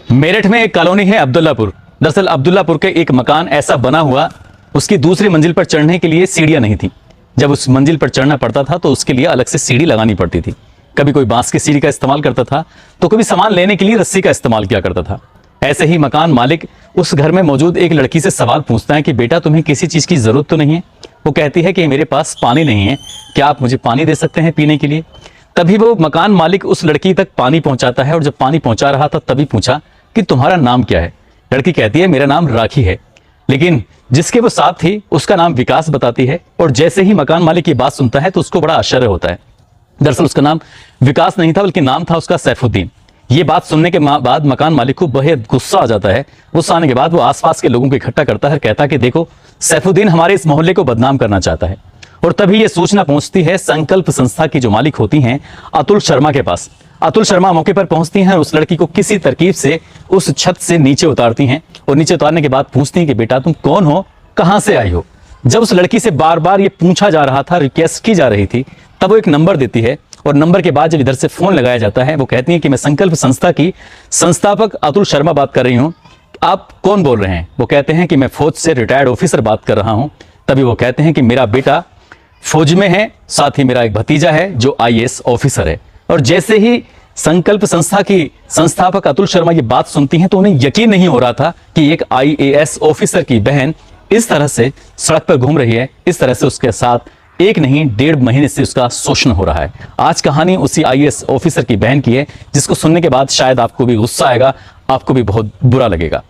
मेरठ में एक कॉलोनी है अब्दुल्लापुर। दरअसल अब्दुल्लापुर के एक मकान ऐसा बना हुआ, उसकी दूसरी मंजिल पर चढ़ने के लिए सीढ़ियां नहीं थी। जब उस मंजिल पर चढ़ना पड़ता था तो उसके लिए अलग से सीढ़ी लगानी पड़ती थी। कभी कोई बांस की सीढ़ी का इस्तेमाल करता था तो कभी सामान लेने के लिए रस्सी का इस्तेमाल किया करता था। ऐसे ही मकान मालिक उस घर में मौजूद एक लड़की से सवाल पूछता है कि बेटा तुम्हें किसी चीज की जरूरत तो नहीं है। वो कहती है कि मेरे पास पानी नहीं है, क्या आप मुझे पानी दे सकते हैं पीने के लिए। तभी वो मकान मालिक उस लड़की तक पानी पहुंचाता है और जब पानी पहुंचा रहा था तभी पूछा कि तुम्हारा नाम क्या है। लड़की कहती है मेरा नाम राखी है, लेकिन जिसके वो साथ थी उसका नाम विकास बताती है। और जैसे ही मकान मालिक ये बात सुनता है तो उसको बड़ा आश्चर्य होता है। दरअसल उसका नाम विकास नहीं था बल्कि नाम था उसका सैफुद्दीन। ये बात सुनने के बाद मकान मालिक को बेहद गुस्सा आ जाता है। गुस्सा आने के बाद वो आसपास के लोगों को इकट्ठा करता है, कहता है कि देखो सैफुद्दीन हमारे इस मोहल्ले को बदनाम करना चाहता है। और तभी ये सूचना पहुंचती है संकल्प संस्था की जो मालिक होती हैं अतुल शर्मा के पास। अतुल शर्मा मौके पर पहुंचती हैं और उस लड़की को किसी तरकीब से उस छत से नीचे उतारती हैं और नीचे उतारने के बाद पूछती हैं कि बेटा तुम कौन हो, कहां से आई हो। जब उस लड़की से बार बार ये पूछा जा रहा था, रिक्वेस्ट की जा रही थी, तब वो एक नंबर देती है और नंबर के बाद जब इधर से फोन लगाया जाता है वो कहती है कि मैं संकल्प संस्था की संस्थापक अतुल शर्मा बात कर रही हूं, आप कौन बोल रहे हैं। वो कहते हैं कि मैं फौज से रिटायर्ड ऑफिसर बात कर रहा हूं। तभी वो कहते हैं कि मेरा बेटा फौज में है, साथ ही मेरा एक भतीजा है जो आईएएस ऑफिसर है। और जैसे ही संकल्प संस्था की संस्थापक अतुल शर्मा ये बात सुनती हैं तो उन्हें यकीन नहीं हो रहा था कि एक आईएएस ऑफिसर की बहन इस तरह से सड़क पर घूम रही है, इस तरह से उसके साथ एक नहीं 1.5 महीने से उसका शोषण हो रहा है। आज कहानी उसी आईएएस ऑफिसर की बहन की है, जिसको सुनने के बाद शायद आपको भी गुस्सा आएगा, आपको भी बहुत बुरा लगेगा।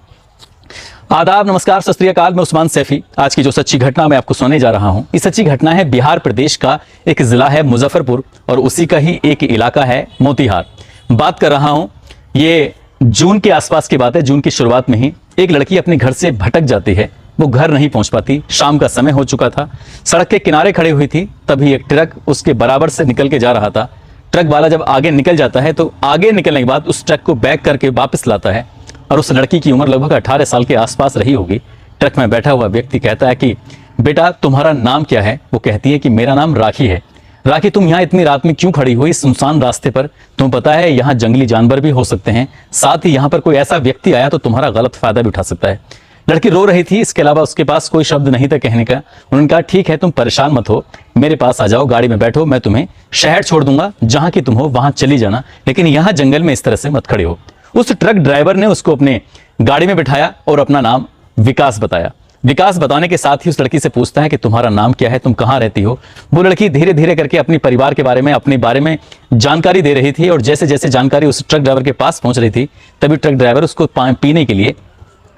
आदाब, नमस्कार, सत श्री अकाल। मैं उस्मान सैफी। आज की जो सच्ची घटना मैं आपको सुनाने जा रहा हूं, ये सच्ची घटना है बिहार प्रदेश का एक जिला है मुजफ्फरपुर और उसी का ही एक इलाका है मोतीहार। बात कर रहा हूं, ये जून के आसपास की बात है। जून की शुरुआत में ही एक लड़की अपने घर से भटक जाती है। वो घर नहीं पहुंच पाती, शाम का समय हो चुका था। सड़क के किनारे खड़े हुई थी, तभी एक ट्रक उसके बराबर से निकल के जा रहा था। ट्रक वाला जब आगे निकल जाता है तो आगे निकलने के बाद उस ट्रक को बैक करके वापस लाता है और उस लड़की की उम्र लगभग 18 साल के आसपास रही होगी। ट्रक में बैठा हुआ व्यक्ति कहता है कि बेटा तुम्हारा नाम क्या है। वो कहती है कि मेरा नाम राखी है। राखी तुम यहाँ इतनी रात में क्यों खड़ी हो इस सुनसान रास्ते पर? तुम्हें पता है यहाँ जंगली जानवर भी हो सकते हैं, साथ ही यहाँ पर कोई ऐसा व्यक्ति आया तो तुम्हारा गलत फायदा भी उठा सकता है। लड़की रो रही थी, इसके अलावा उसके पास कोई शब्द नहीं था कहने का। उन्होंने कहा ठीक है तुम परेशान मत हो, मेरे पास आ जाओ, गाड़ी में बैठो, मैं तुम्हें शहर छोड़ दूंगा, जहां की तुम हो वहां चली जाना, लेकिन यहाँ जंगल में इस तरह से मत खड़े हो। उस ट्रक ड्राइवर ने उसको अपने गाड़ी में बिठाया और अपना नाम विकास बताया। विकास बताने के साथ ही उस लड़की से पूछता है कि तुम्हारा नाम क्या है, तुम कहाँ रहती हो। वो लड़की धीरे धीरे करके अपने परिवार के बारे में, अपने बारे में जानकारी दे रही थी और जैसे जैसे जानकारी उस ट्रक ड्राइवर के पास पहुंच रही थी तभी ट्रक ड्राइवर उसको पीने के लिए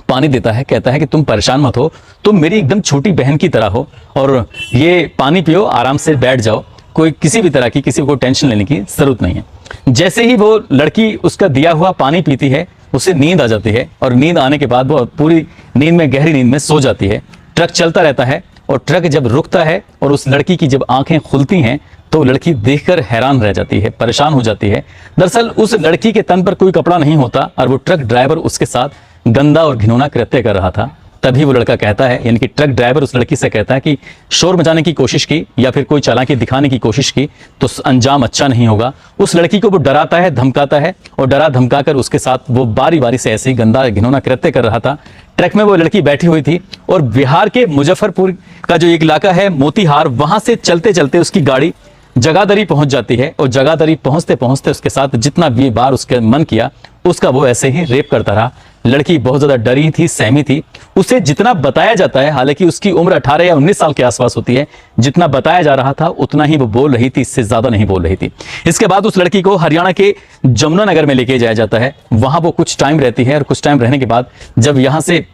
पानी देता है। कहता है कि तुम परेशान मत हो, तुम मेरी एकदम छोटी बहन की तरह हो और ये पानी पियो, आराम से बैठ जाओ, कोई किसी भी तरह की किसी को टेंशन लेने की जरूरत नहीं है। जैसे ही वो लड़की उसका दिया हुआ पानी पीती है उसे नींद आ जाती है और नींद आने के बाद वो पूरी नींद में, गहरी नींद में सो जाती है। ट्रक चलता रहता है और ट्रक जब रुकता है और उस लड़की की जब आंखें खुलती हैं तो लड़की देखकर हैरान रह जाती है, परेशान हो जाती है। दरअसल उस लड़की के तन पर कोई कपड़ा नहीं होता और वो ट्रक ड्राइवर उसके साथ गंदा और घिनौना कृत्य कर रहा था। तभी वो लड़का कहता है, यानी कि ट्रक ड्राइवर उस लड़की से कहता है कि शोर मचाने की कोशिश की या फिर कोई चालाकी दिखाने की कोशिश की तो अंजाम अच्छा नहीं होगा। उस लड़की को वो डराता है, धमकाता है और डरा धमका कर उसके साथ वो बारी बारी से ऐसे ही गंदा घिनौना कृत्य कर रहा था। ट्रक में वो लड़की बैठी हुई थी और बिहार के मुजफ्फरपुर का जो एक इलाका है मोतीहार, वहां से चलते चलते उसकी गाड़ी जगाधरी पहुंच जाती है और जगाधरी पहुंचते पहुंचते उसके साथ जितना भी बार उसके मन किया उसका वो ऐसे ही रेप करता रहा। लड़की बहुत ज्यादा डरी थी, सहमी थी। उसे जितना बताया जाता है, हालांकि उसकी उम्र 18 या 19 साल के आसपास होती है, जितना बताया जा रहा था उतना ही वो बोल रही थी, इससे ज्यादा नहीं बोल रही थी। इसके बाद उस लड़की को हरियाणा के जमुनानगर में लेके जाया जाता है। वहां वो कुछ टाइम रहती है और कुछ टाइम रहने के बाद जब यहाँ से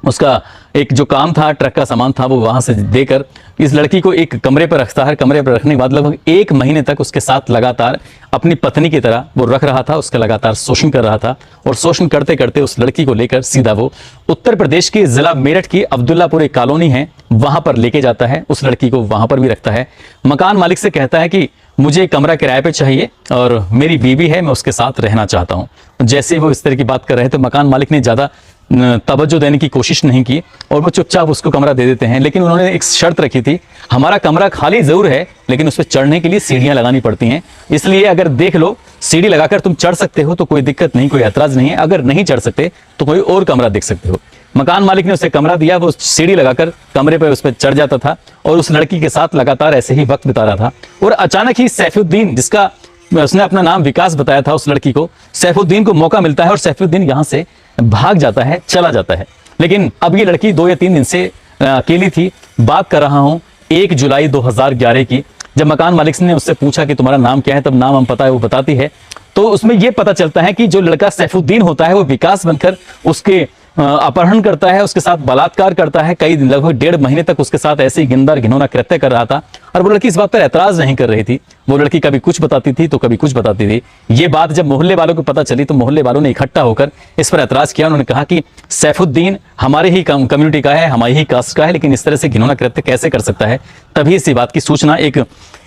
उसका एक जो काम था, ट्रक का सामान था, वो वहां से देकर इस लड़की को एक कमरे पर रखता है। कमरे पर रखने के बाद लगभग 1 महीने तक उसके साथ लगातार अपनी पत्नी की तरह वो रख रहा था, उसका लगातार शोषण कर रहा था और शोषण करते करते उस लड़की को लेकर सीधा वो उत्तर प्रदेश के जिला मेरठ की अब्दुल्लापुर एक कॉलोनी है, वहां पर लेके जाता है। उस लड़की को वहां पर भी रखता है। मकान मालिक से कहता है कि मुझे कमरा किराए पे चाहिए और मेरी बीवी है, मैं उसके साथ रहना चाहता हूँ। जैसे वो इस तरह की बात कर रहे थे, मकान मालिक ने ज्यादा तवज्जो देने की कोशिश नहीं की और वो चुपचाप उसको कमरा दे देते हैं। लेकिन उन्होंने एक शर्त रखी थी, हमारा कमरा खाली जरूर है लेकिन उस पर चढ़ने के लिए सीढ़ियां लगानी पड़ती हैं, इसलिए अगर देख लो सीढ़ी लगाकर तुम चढ़ सकते हो तो कोई दिक्कत नहीं, कोई ऐतराज नहीं है। अगर नहीं चढ़ सकते तो कोई और कमरा देख सकते हो। मकान मालिक ने उसे कमरा दिया, वो सीढ़ी लगाकर कमरे पर उस पर चढ़ जाता था और उस लड़की के साथ लगातार ऐसे ही वक्त बिता रहा था। और अचानक ही सैफुद्दीन, जिसका उसने अपना नाम विकास बताया था उस लड़की को, सैफुद्दीन को मौका मिलता है और सैफुद्दीन यहां से भाग जाता है, चला जाता है। लेकिन अब ये लड़की 2 या 3 दिन से अकेली थी। बात कर रहा हूं 1 जुलाई 2011 की। जब मकान मालिक ने उससे पूछा कि तुम्हारा नाम क्या है, तब नाम हम पता है वो बताती है। तो उसमें यह पता चलता है कि जो लड़का सैफुद्दीन होता है वो विकास बनकर उसके अपहरण करता है, उसके साथ बलात्कार करता है। कई लगभग 1.5 महीने तक उसके साथ ऐसे ही गंदा घिनौना कृत्य कर रहा था और वो लड़की इस बात पर ऐतराज नहीं कर रही थी। वो लड़की कभी कुछ बताती थी तो कभी कुछ बताती थी। ये बात जब मोहल्ले वालों को पता चली तो मोहल्ले वालों ने इकट्ठा होकर इस पर ऐतराज किया। उन्होंने कहा कि सैफुद्दीन हमारे ही कम्युनिटी का है, हमारी ही कास्ट का है, लेकिन इस तरह से घिनौना कृत्य कैसे कर सकता है। तभी इसी बात की सूचना एक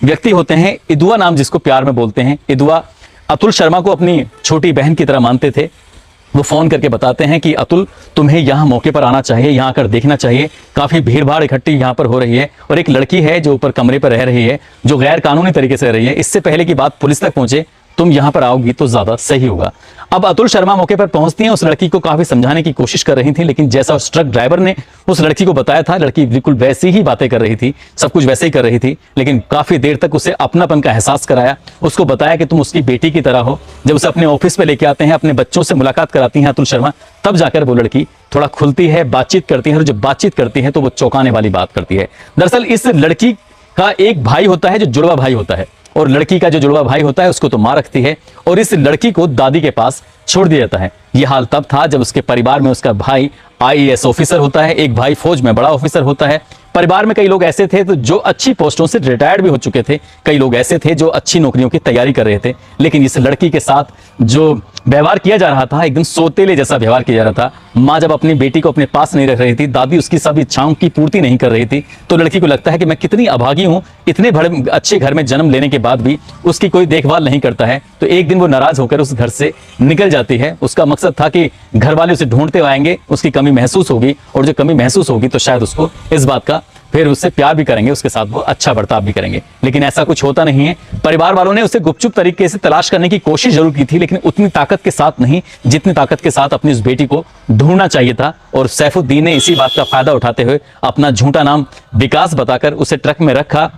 व्यक्ति होते हैं इदुआ नाम, जिसको प्यार में बोलते हैं इदुआ, अतुल शर्मा को अपनी छोटी बहन की तरह मानते थे। वो फोन करके बताते हैं कि अतुल, तुम्हें यहाँ मौके पर आना चाहिए, यहाँ आकर देखना चाहिए, काफी भीड़ भाड़ इकट्ठी यहाँ पर हो रही है और एक लड़की है जो ऊपर कमरे पर रह रही है, जो गैर कानूनी तरीके से रह रही है। इससे पहले की बात पुलिस तक पहुंचे, तुम यहाँ पर आओगी तो ज्यादा सही होगा। अब अतुल शर्मा मौके पर पहुंचती हैं। उस लड़की को काफी समझाने की कोशिश कर रही थी, लेकिन जैसा उस ट्रक ड्राइवर ने उस लड़की को बताया था, लड़की बिल्कुल वैसी ही बातें कर रही थी, सब कुछ वैसे ही कर रही थी। लेकिन काफी देर तक उसे अपनापन का एहसास कराया, उसको बताया कि तुम उसकी बेटी की तरह हो। जब उसे अपने ऑफिस पे लेके आते हैं, अपने बच्चों से मुलाकात कराती हैं अतुल शर्मा, तब जाकर वो लड़की थोड़ा खुलती है, बातचीत करती है। और जब बातचीत करती है तो वो चौंकाने वाली बात करती है। दरअसल इस लड़की का एक भाई होता है जो जुड़वा भाई होता है, और लड़की का जो जुड़वा भाई होता है उसको तो मां रखती है और इस लड़की को दादी के पास छोड़ दिया जाता है। यह हाल तब था जब उसके परिवार में उसका भाई आईएएस ऑफिसर होता है, एक भाई फौज में बड़ा ऑफिसर होता है। परिवार में कई लोग ऐसे थे तो जो अच्छी पोस्टों से रिटायर्ड भी हो चुके थे, कई लोग ऐसे थे जो अच्छी नौकरियों की तैयारी कर रहे थे। लेकिन इस लड़की के साथ जो व्यवहार किया जा रहा था, एकदम सोतेले जैसा व्यवहार किया जा रहा था। माँ जब अपनी बेटी को अपने पास नहीं रख रही थी, दादी उसकी सब इच्छाओं की पूर्ति नहीं कर रही थी, तो लड़की को लगता है कि मैं कितनी अभागी हूँ, इतने बड़े अच्छे घर में जन्म लेने के बाद भी उसकी कोई देखभाल नहीं करता है। तो एक दिन वो नाराज होकर उस घर से निकल जाती है। उसका मकसद था कि घर वाले उसे ढूंढते आएंगे, उसकी कमी महसूस होगी, और जो कमी महसूस होगी तो शायद उसको इस बात का फिर उससे प्यार भी करेंगे, उसके साथ वो अच्छा बर्ताव भी करेंगे। लेकिन ऐसा कुछ होता नहीं है। परिवार वालों ने उसे गुपचुप तरीके से तलाश करने की कोशिश जरूर की थी, लेकिन उतनी ताकत के साथ नहीं जितनी ताकत के साथ अपनी उस बेटी को ढूंढना चाहिए था। और सैफुद्दीन ने इसी बात का फायदा उठाते हुए अपना झूठा नाम विकास बताकर उसे ट्रक में रखा।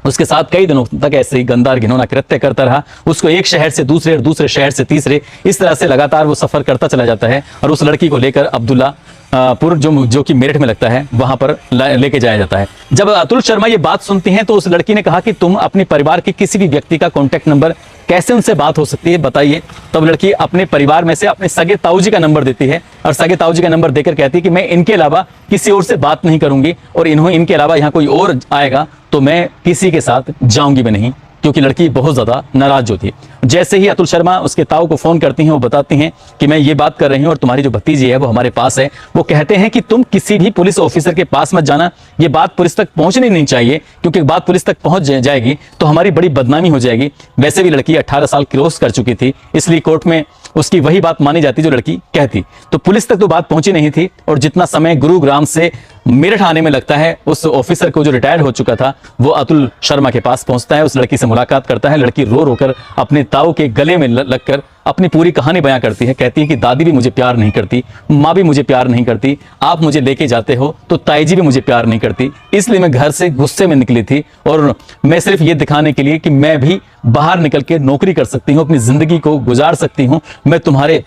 उसके साथ कई दिनों तक ऐसे ही गंदा घिनौना कृत्य करता रहा। उसको एक शहर से दूसरे और दूसरे शहर से तीसरे, इस तरह से लगातार वो सफर करता चला जाता है। और उस लड़की को लेकर अब्दुल्ला पुर जो कि मेरठ में लगता है, वहां पर लेके जाया जाता है। जब अतुल शर्मा ये बात सुनती हैं तो उस लड़की ने कहा कि तुम अपने परिवार के किसी भी व्यक्ति का कॉन्टैक्ट नंबर, कैसे उनसे बात हो सकती है बताइए। तब लड़की अपने परिवार में से अपने सगे ताऊजी का नंबर देती है और सगे ताऊजी का नंबर देकर कहती है कि मैं इनके अलावा किसी और से बात नहीं करूंगी, और इनके अलावा यहाँ कोई और आएगा तो मैं किसी के साथ जाऊंगी भी नहीं, क्योंकि लड़की बहुत ज्यादा नाराज होती है। जैसे ही अतुल शर्मा उसके ताऊ को फोन करती हैं, वो बताती हैं कि मैं ये बात कर रही हूँ और तुम्हारी जो भतीजी है वो हमारे पास है। वो कहते हैं कि तुम किसी भी पुलिस ऑफिसर के पास मत जाना, ये बात पुलिस तक पहुंचनी नहीं चाहिए, क्योंकि बात पुलिस तक पहुंच जाएगी तो हमारी बड़ी बदनामी हो जाएगी। वैसे भी लड़की 18 साल क्रॉस कर चुकी थी, इसलिए कोर्ट में उसकी वही बात मानी जाती जो लड़की कहती। तो पुलिस तक तो बात पहुंची नहीं थी। और जितना समय गुरुग्राम से मेरठ आने में लगता है, उस ऑफिसर को जो रिटायर्ड हो चुका था वो अतुल शर्मा के पास पहुंचता है, उस लड़की से मुलाकात करता है। लड़की रो रोकर अपने ताऊ के गले में लगकर अपनी पूरी कहानी बयां करती है। कहती है कि दादी भी मुझे प्यार नहीं करती, माँ भी मुझे प्यार नहीं करती, आप मुझे लेके जाते हो तो ताई जी भी मुझे प्यार नहीं करती, इसलिए मैं घर से गुस्से में निकली थी और मैं सिर्फ ये दिखाने के लिए कि मैं भी बाहर निकल के नौकरी कर सकती हूँ, अपनी जिंदगी को गुजार सकती हूँ, मैं तुम्हारे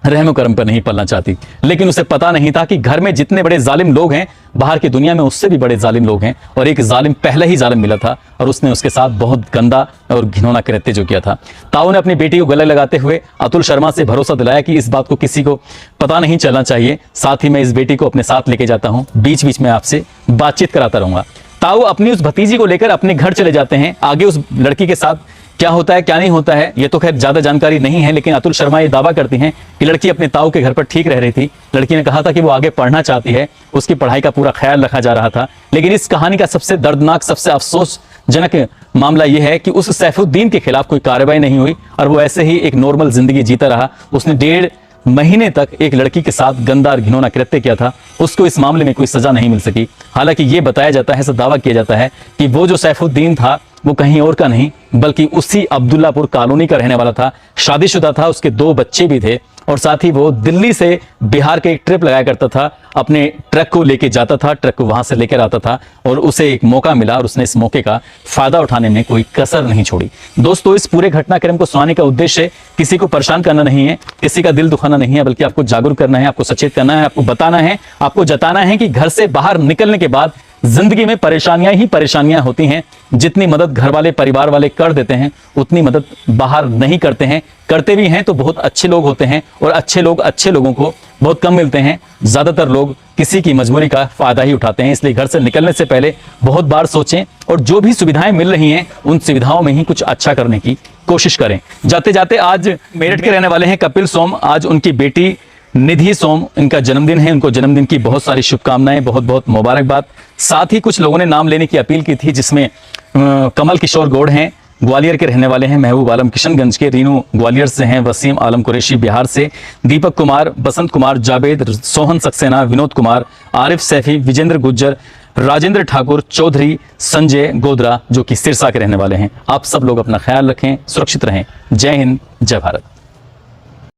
रहमो करम पर नहीं पलना चाहती। लेकिन उसे पता नहीं था कि घर में जितने बड़े जालिम लोग हैं, बाहर की दुनिया में उससे भी बड़े जालिम लोग हैं, और एक जालिम पहले ही जालिम मिला था और उसने उसके साथ बहुत गंदा और घिनौना कृत्य जो किया था। ताऊ ने अपनी बेटी को गले लगाते हुए अतुल शर्मा से भरोसा दिलाया कि इस बात को किसी को पता नहीं चलना चाहिए, साथ ही मैं इस बेटी को अपने साथ लेके जाता हूँ, बीच बीच में आपसे बातचीत कराता रहूंगा। ताऊ अपनी उस भतीजी को लेकर अपने घर चले जाते हैं। आगे उस लड़की के साथ क्या होता है क्या नहीं होता है ये तो खैर ज्यादा जानकारी नहीं है, लेकिन अतुल शर्मा ये दावा करती हैं कि लड़की अपने ताऊ के घर पर ठीक रह रही थी। लड़की ने कहा था कि वो आगे पढ़ना चाहती है, उसकी पढ़ाई का पूरा ख्याल रखा जा रहा था। लेकिन इस कहानी का सबसे दर्दनाक, सबसे अफसोसजनक मामला यह है कि उस सैफुद्दीन के खिलाफ कोई कार्रवाई नहीं हुई और वो ऐसे ही एक नॉर्मल जिंदगी जीता रहा। उसने 1.5 महीने तक एक लड़की के साथ गंदा और घिनौना कृत्य किया था, उसको इस मामले में कोई सजा नहीं मिल सकी। हालांकि ये बताया जाता है, ऐसा दावा किया जाता है कि वो जो सैफुद्दीन था वो कहीं और का नहीं बल्कि उसी अब्दुल्लापुर कॉलोनी का रहने वाला था, शादीशुदा था, उसके 2 बच्चे भी थे और साथ ही वो दिल्ली से बिहार के एक ट्रिप लगाया करता था, अपने ट्रक को लेके जाता था, ट्रक को वहां से लेकर आता था और उसे एक मौका मिला और उसने इस मौके का फायदा उठाने में कोई कसर नहीं छोड़ी। दोस्तों, इस पूरे घटनाक्रम को सुनाने का उद्देश्य किसी को परेशान करना नहीं है, किसी का दिल दुखाना नहीं है, बल्कि आपको जागरूक करना है, आपको सचेत करना है, आपको बताना है, आपको जताना है कि घर से बाहर निकलने के बाद जिंदगी में परेशानियां ही परेशानियां होती हैं। जितनी मदद घर वाले परिवार वाले कर देते हैं उतनी मदद बाहर नहीं करते हैं, करते भी हैं तो बहुत अच्छे लोग होते हैं और अच्छे लोग अच्छे लोगों को बहुत कम मिलते हैं। ज्यादातर लोग किसी की मजबूरी का फायदा ही उठाते हैं। इसलिए घर से निकलने से पहले बहुत बार सोचें और जो भी सुविधाएं मिल रही हैं उन सुविधाओं में ही कुछ अच्छा करने की कोशिश करें। जाते जाते आज मेरठ के रहने वाले हैं कपिल सोम, आज उनकी बेटी निधि सोम, इनका जन्मदिन है, उनको जन्मदिन की बहुत सारी शुभकामनाएं, बहुत बहुत मुबारकबाद। साथ ही कुछ लोगों ने नाम लेने की अपील की थी, जिसमें कमल किशोर गौड़ हैं, ग्वालियर के रहने वाले हैं, महबूब आलम किशनगंज के, रीनू ग्वालियर से हैं, वसीम आलम कुरैशी बिहार से, दीपक कुमार, बसंत कुमार जावेद, सोहन सक्सेना, विनोद कुमार, आरिफ सैफी, विजेंद्र गुज्जर, राजेंद्र ठाकुर, चौधरी, संजय गोदरा जो कि सिरसा के रहने वाले हैं। आप सब लोग अपना ख्याल रखें, सुरक्षित रहें। जय हिंद, जय भारत।